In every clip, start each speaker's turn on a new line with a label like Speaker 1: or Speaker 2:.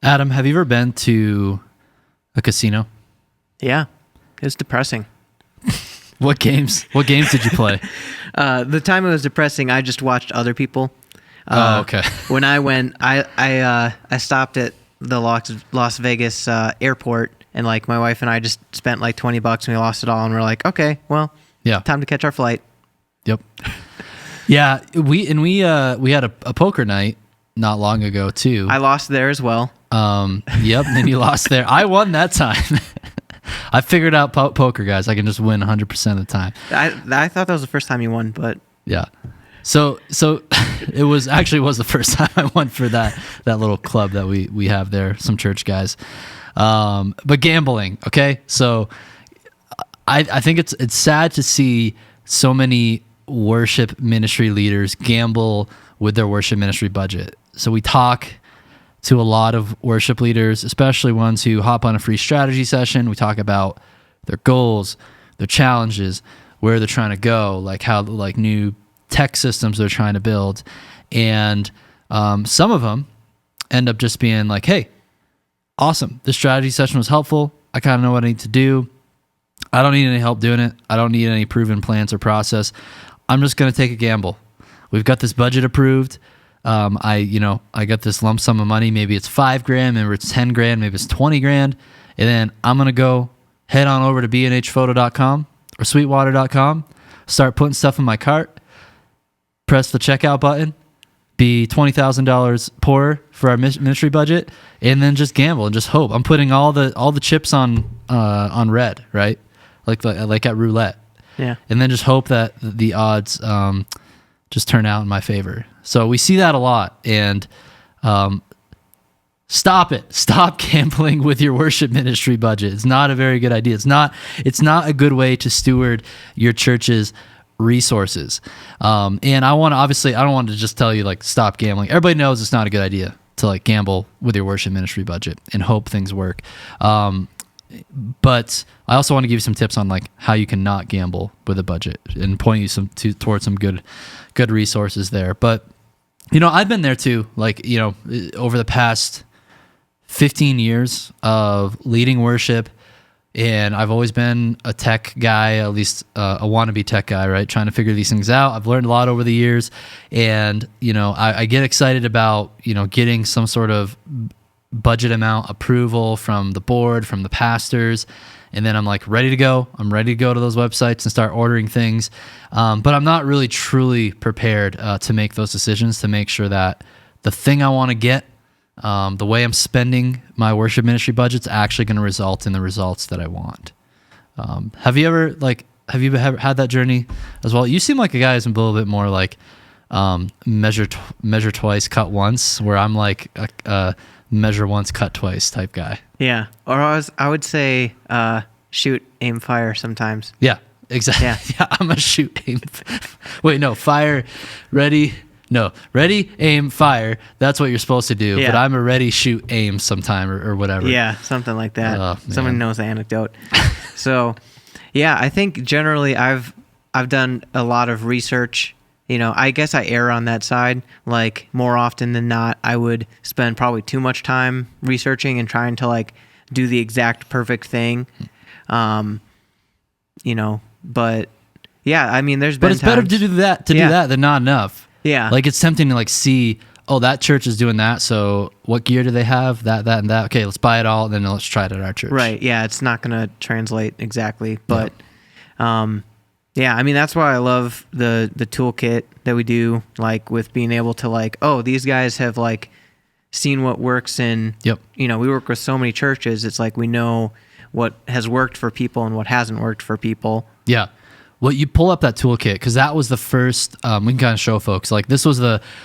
Speaker 1: Adam, have you ever been to a casino?
Speaker 2: Yeah, it was depressing.
Speaker 1: What games did you play?
Speaker 2: The time it was depressing, I just watched other people.
Speaker 1: Okay.
Speaker 2: When I went, I stopped at the Las Vegas airport, and like my wife and I just spent like $20 and we lost it all, and we're like, okay, well,
Speaker 1: Yeah.
Speaker 2: time to catch our flight.
Speaker 1: Yep. Yeah, we had a poker night not long ago too.
Speaker 2: I lost there as well.
Speaker 1: Yep, and you lost there. I won that time. I figured out poker, guys. I can just win 100% of the time.
Speaker 2: I thought that was the first time you won, but
Speaker 1: yeah. So it was the first time I went for that little club that we have there, some church guys. But gambling, okay? So I think it's sad to see so many worship ministry leaders gamble with their worship ministry budget. So we talk to a lot of worship leaders, especially ones who hop on a free strategy session. We talk about their goals, their challenges, where they're trying to go, like how like new tech systems they're trying to build. And some of them end up just being like, hey, awesome, this strategy session was helpful. I kind of know what I need to do. I don't need any help doing it. I don't need any proven plans or process. I'm just going to take a gamble. We've got this budget approved. I got this lump sum of money. Maybe it's $5,000, maybe it's $10,000, maybe it's $20,000. And then I'm going to go head on over to bnhphoto.com or sweetwater.com, start putting stuff in my cart, press the checkout button, be $20,000 poorer for our ministry budget, and then just gamble and just hope. I'm putting all the chips on red, right? Like at roulette.
Speaker 2: yeah.
Speaker 1: And then just hope that the odds just turn out in my favor. So we see that a lot, and stop it. Stop gambling with your worship ministry budget. It's not a very good idea. It's not a good way to steward your church's resources. And I don't want to just tell you like stop gambling. Everybody knows it's not a good idea to like gamble with your worship ministry budget and hope things work. But I also want to give you some tips on like how you can not gamble with a budget and point you towards some good resources there. But I've been there too. Like over the past 15 years of leading worship, and I've always been a tech guy, at least a wannabe tech guy, right? Trying to figure these things out. I've learned a lot over the years, and I get excited about getting some sort of budget amount approval from the board, from the pastors, and then I'm like ready to go. I'm ready to go to those websites and start ordering things, but I'm not really truly prepared to make those decisions, to make sure that the thing I want to get, the way I'm spending my worship ministry budget's actually going to result in the results that I want. Have you ever had that journey as well? You seem like a guy who's a little bit more like measure twice, cut once, where I'm like a measure once, cut twice type guy.
Speaker 2: Yeah. Or I would say shoot, aim, fire sometimes.
Speaker 1: Yeah, exactly. Yeah, I'm a shoot, aim. Wait, no, fire, ready. No, ready, aim, fire. That's what you're supposed to do. Yeah. But I'm a ready, shoot, aim sometime or whatever.
Speaker 2: Yeah, something like that. Someone knows the anecdote. So, yeah, I think generally I've done a lot of research. I guess I err on that side. Like more often than not, I would spend probably too much time researching and trying to like do the exact perfect thing. But yeah, I mean, there's been
Speaker 1: it's better to do that do that than not enough.
Speaker 2: Yeah.
Speaker 1: Like it's tempting to like see, oh, that church is doing that. So what gear do they have? That, and that. Okay, let's buy it all. And then let's try it at our church.
Speaker 2: Right. Yeah. It's not going to translate exactly. But, yeah, I mean, that's why I love the toolkit that we do, like with being able to like, oh, these guys have like seen what works in, we work with so many churches. It's like we know what has worked for people and what hasn't worked for people.
Speaker 1: Yeah. Well, you pull up that toolkit because that was the first, we can kind of show folks, like this was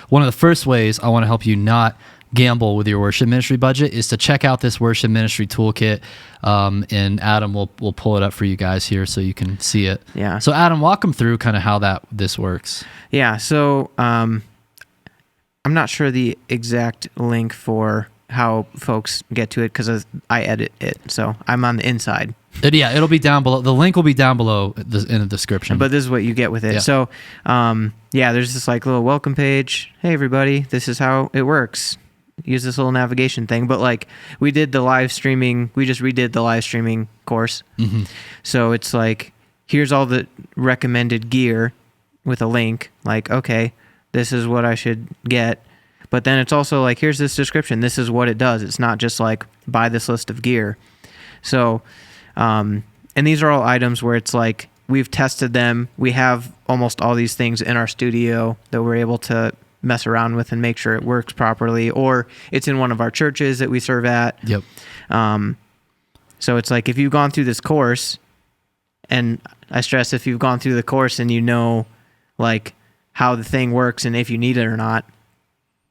Speaker 1: one of the first ways I want to help you not gamble with your worship ministry budget is to check out this worship ministry toolkit. And Adam will pull it up for you guys here so you can see it.
Speaker 2: Yeah.
Speaker 1: So Adam, walk them through kind of how this works.
Speaker 2: Yeah. So I'm not sure the exact link for how folks get to it because I edit it. So I'm on the inside.
Speaker 1: It'll be down below. The link will be down below in the description.
Speaker 2: But this is what you get with it.
Speaker 1: Yeah.
Speaker 2: So, there's this like little welcome page. Hey, everybody, this is how it works. use this little navigation thing. But like we did the live streaming, we just redid the live streaming course.
Speaker 1: Mm-hmm.
Speaker 2: So it's like, here's all the recommended gear with a link. Like, okay, this is what I should get. But then it's also like, here's this description. This is what it does. It's not just like buy this list of gear. So, and these are all items where it's like, we've tested them. We have almost all these things in our studio that we're able to mess around with and make sure it works properly, or it's in one of our churches that we serve at.
Speaker 1: Yep.
Speaker 2: So it's like, if you've gone through this course, and I stress if you've gone through the course and you know like how the thing works and if you need it or not,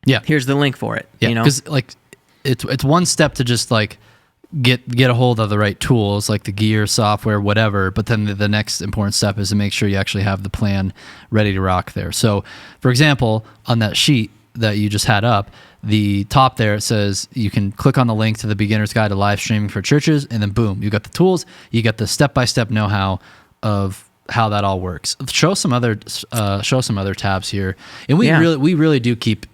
Speaker 1: yeah,
Speaker 2: here's the link for it.
Speaker 1: Yeah,
Speaker 2: you know,
Speaker 1: because like it's one step to just like get a hold of the right tools, like the gear, software, whatever. But then the next important step is to make sure you actually have the plan ready to rock there. So, for example, on that sheet that you just had up, the top there, it says you can click on the link to the beginner's guide to live streaming for churches, and then boom, you got the tools, you got the step-by-step know-how of how that all works. Show some other tabs here, and we really do keep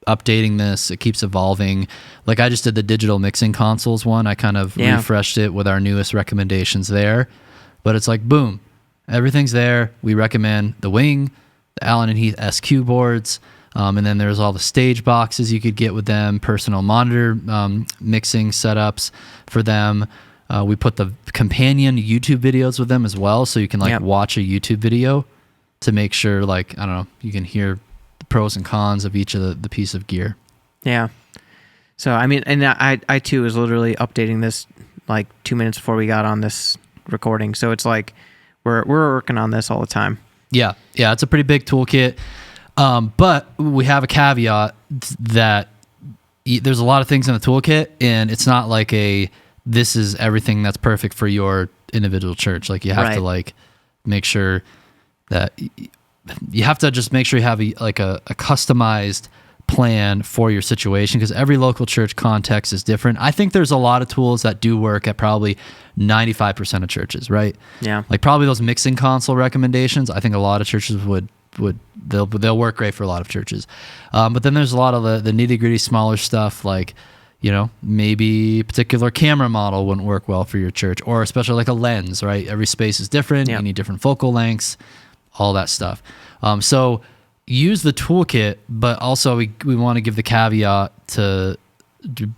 Speaker 1: updating this. It keeps evolving. Like I just did the digital mixing consoles one. I kind of refreshed it with our newest recommendations there. But it's like, boom, everything's there. We recommend the Wing, the Allen and Heath SQ boards, and then there's all the stage boxes you could get with them, personal monitor mixing setups for them. We put the companion YouTube videos with them as well, so you can like watch a YouTube video to make sure, like, I don't know, you can hear pros and cons of each of the piece of gear. Yeah.
Speaker 2: So, I mean, and I too was literally updating this like 2 minutes before we got on this recording. So it's like, we're working on this all the time.
Speaker 1: Yeah. Yeah. It's a pretty big toolkit. But we have a caveat that there's a lot of things in the toolkit, and it's not like this is everything that's perfect for your individual church. Like you have to like make sure that you have to just make sure you have a customized plan for your situation, because every local church context is different. I think there's a lot of tools that do work at probably 95% of churches, right?
Speaker 2: Yeah.
Speaker 1: Like probably those mixing console recommendations, I think a lot of churches they'll work great for a lot of churches. But then there's a lot of the nitty-gritty smaller stuff, like, you know, maybe a particular camera model wouldn't work well for your church, or especially like a lens, right? Every space is different. You need different focal lengths, all that stuff. So use the toolkit, but also we want to give the caveat to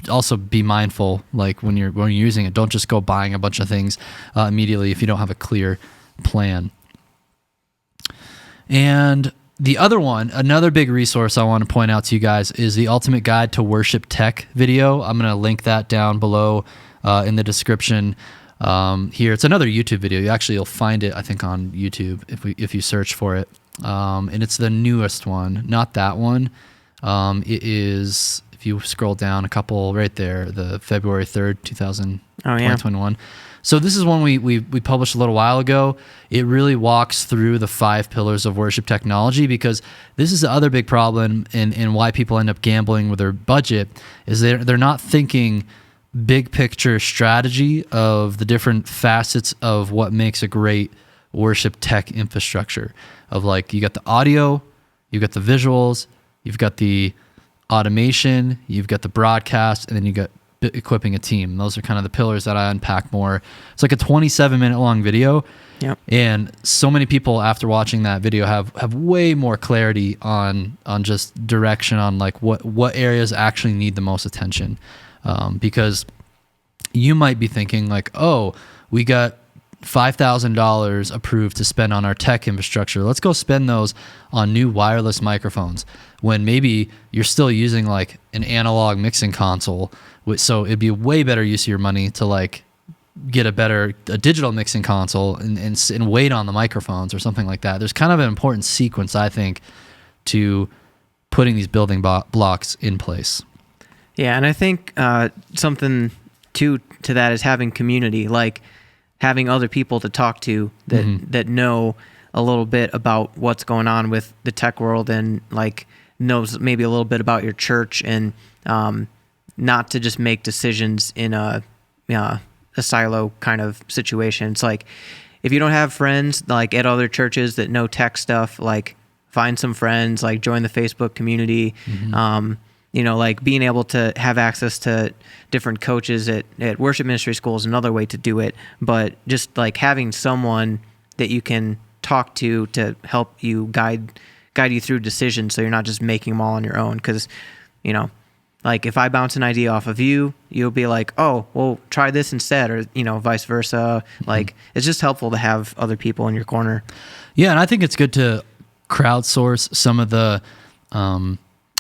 Speaker 1: also be mindful, like when you're using it, don't just go buying a bunch of things immediately if you don't have a clear plan. And the other one, another big resource I want to point out to you guys is the Ultimate Guide to Worship Tech video. I'm going to link that down below in the description. Here, it's another YouTube video. You'll find it, I think, on YouTube if you search for it. And it's the newest one, not that one. It is, if you scroll down a couple right there, the February 3rd, 2021. So this is one we published a little while ago. It really walks through the 5 pillars of worship technology, because this is the other big problem in why people end up gambling with their budget, is they're not thinking big picture strategy of the different facets of what makes a great worship tech infrastructure. Of like, you got the audio, you've got the visuals, you've got the automation, you've got the broadcast, and then you got equipping a team. Those are kind of the pillars that I unpack more. It's like a 27-minute long video.
Speaker 2: Yep. And
Speaker 1: so many people after watching that video have way more clarity on just direction on like what areas actually need the most attention. Because you might be thinking like, oh, we got $5,000 approved to spend on our tech infrastructure. Let's go spend those on new wireless microphones, when maybe you're still using like an analog mixing console. So it'd be a way better use of your money to like get a digital mixing console and wait on the microphones or something like that. There's kind of an important sequence, I think, to putting these building blocks in place.
Speaker 2: Yeah, and I think something to that is having community, like having other people to talk to that know a little bit about what's going on with the tech world, and like knows maybe a little bit about your church, and not to just make decisions in a silo kind of situation. It's like, if you don't have friends like at other churches that know tech stuff, like find some friends, like join the Facebook community. like being able to have access to different coaches at worship ministry school is another way to do it. But just like having someone that you can talk to help you guide you through decisions, so you're not just making them all on your own. Because, like if I bounce an idea off of you, you'll be like, oh, well, try this instead, or vice versa. Like it's just helpful to have other people in your corner.
Speaker 1: Yeah, and I think it's good to crowdsource some of the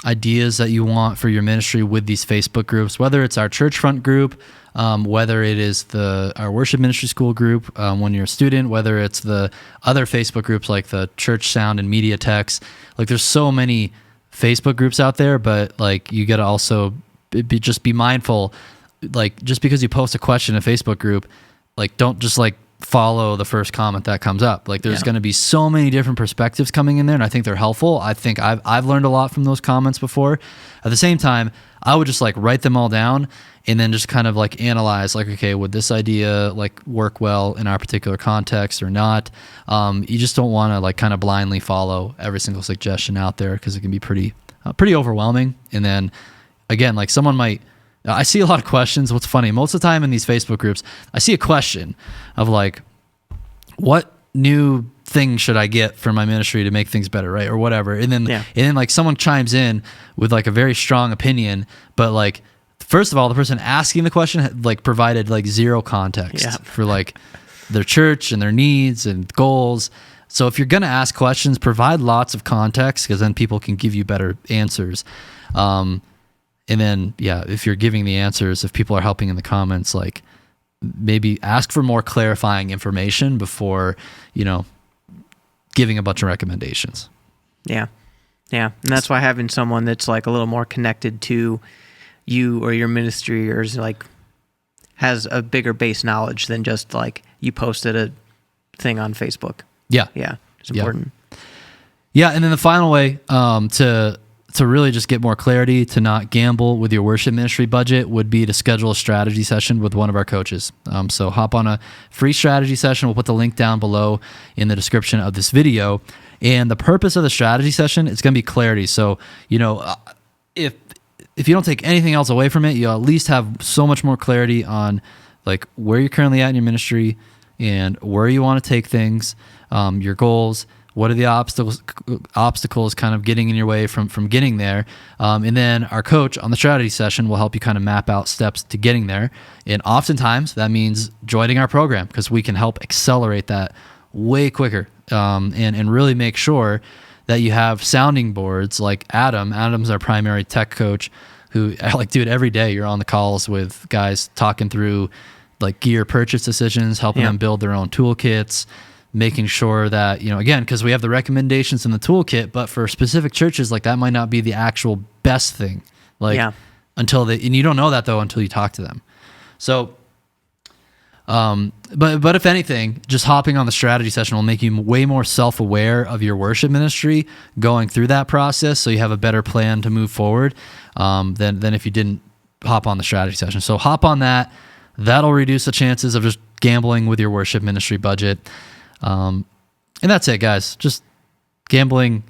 Speaker 1: ideas that you want for your ministry with these Facebook groups, whether it's our Churchfront group, whether it is our worship ministry school group when you're a student, whether it's the other Facebook groups like the Church Sound and Media Techs. Like there's so many Facebook groups out there, but like you got to also just be mindful. Like just because you post a question in a Facebook group, like don't just like follow the first comment that comes up. Like there's going to be so many different perspectives coming in there, and I think they're helpful. I think I've learned a lot from those comments before. At the same time, I would just like write them all down and then just kind of like analyze, like, okay, would this idea like work well in our particular context or not? You just don't want to like kind of blindly follow every single suggestion out there, because it can be pretty overwhelming. And then again, like I see a lot of questions. What's funny, most of the time in these Facebook groups, I see a question of like, what new thing should I get for my ministry to make things better, right? Or whatever. And then like someone chimes in with like a very strong opinion, but like, first of all, the person asking the question had like provided like zero context for like their church and their needs and goals. So if you're going to ask questions, provide lots of context, because then people can give you better answers. And then, if you're giving the answers, if people are helping in the comments, like maybe ask for more clarifying information before, giving a bunch of recommendations. Yeah.
Speaker 2: And that's why having someone that's like a little more connected to you or your ministry, or is like has a bigger base knowledge than just like you posted a thing on Facebook. Yeah. It's important.
Speaker 1: Yeah. And then the final way to really just get more clarity, to not gamble with your worship ministry budget, would be to schedule a strategy session with one of our coaches. So hop on a free strategy session. We'll put the link down below in the description of this video. And the purpose of the strategy session, it's going to be clarity. So, if you don't take anything else away from it, you'll at least have so much more clarity on like where you're currently at in your ministry and where you want to take things, your goals. What are the obstacles kind of getting in your way from getting there? And then our coach on the strategy session will help you kind of map out steps to getting there. And oftentimes that means joining our program, because we can help accelerate that way quicker, and really make sure that you have sounding boards like Adam. Adam's our primary tech coach, who like, dude, every day you're on the calls with guys talking through like gear purchase decisions, helping them build their own toolkits, making sure that, again, because we have the recommendations in the toolkit, but for specific churches, like that might not be the actual best thing. Like and you don't know that though until you talk to them. So, but if anything, just hopping on the strategy session will make you way more self-aware of your worship ministry going through that process, so you have a better plan to move forward than if you didn't hop on the strategy session. So hop on that. That'll reduce the chances of just gambling with your worship ministry budget. And that's it, guys. Just gambling,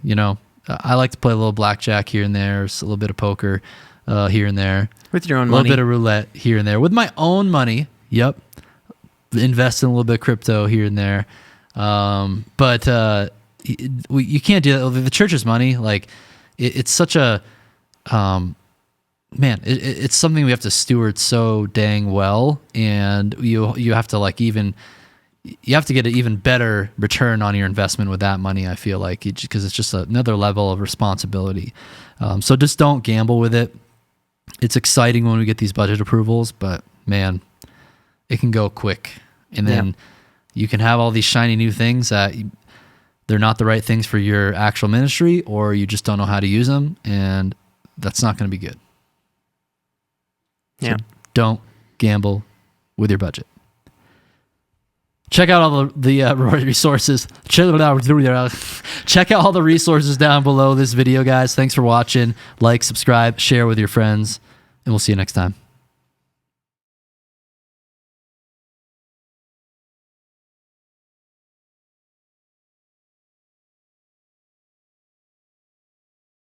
Speaker 1: I like to play a little blackjack here and there, a little bit of poker here and there.
Speaker 2: With your own
Speaker 1: money. A little bit of roulette here and there. With my own money, yep. Invest in a little bit of crypto here and there. But you can't do that. The church's money, like, it's such a... it's something we have to steward so dang well, and you have to like you have to get an even better return on your investment with that money, I feel like, because it's just another level of responsibility. So just don't gamble with it. It's exciting when we get these budget approvals, but man, it can go quick. And then you can have all these shiny new things that they're not the right things for your actual ministry, or you just don't know how to use them, and that's not going to be good. So don't gamble with your budget. Check out all the resources. Check out all the resources down below this video, guys. Thanks for watching. Like, subscribe, share with your friends, and we'll see you next time.